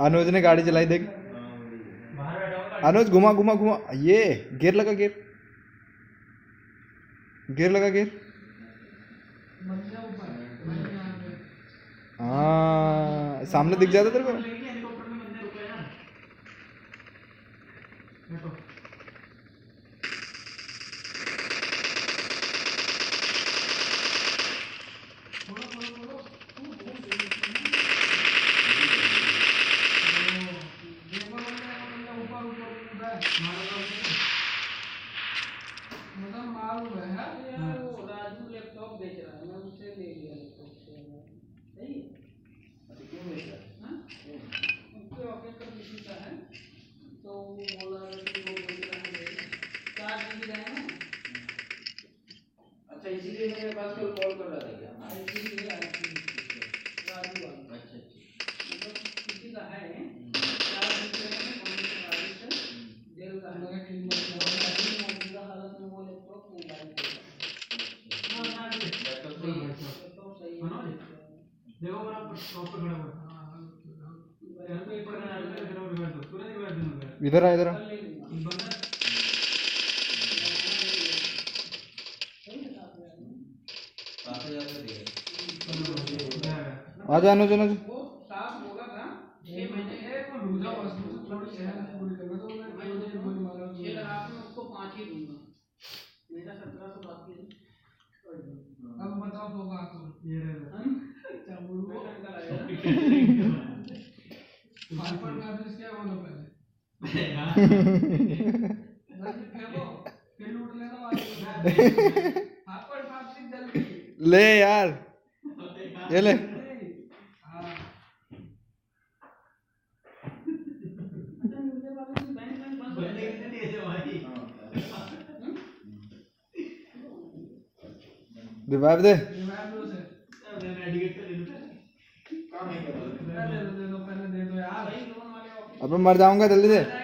अनुज ने गाड़ी चलाई देख। अनुज घुमा घुमा घुमा, ये गियर लगा, गियर लगा, गियर। हाँ सामने दिख जाता तेरे को। इधर आ, इधर आ। आजा अनुज, अनुज। अब बताओ दो बात ये पासपोर्ट में एड्रेस क्या बोलो पहले फिर लूट लेना पासपोर्ट वापसी जल्दी ले यार, ये ले। रिवाइव दे। अब मैं मर जाऊंगा, जल्दी दे।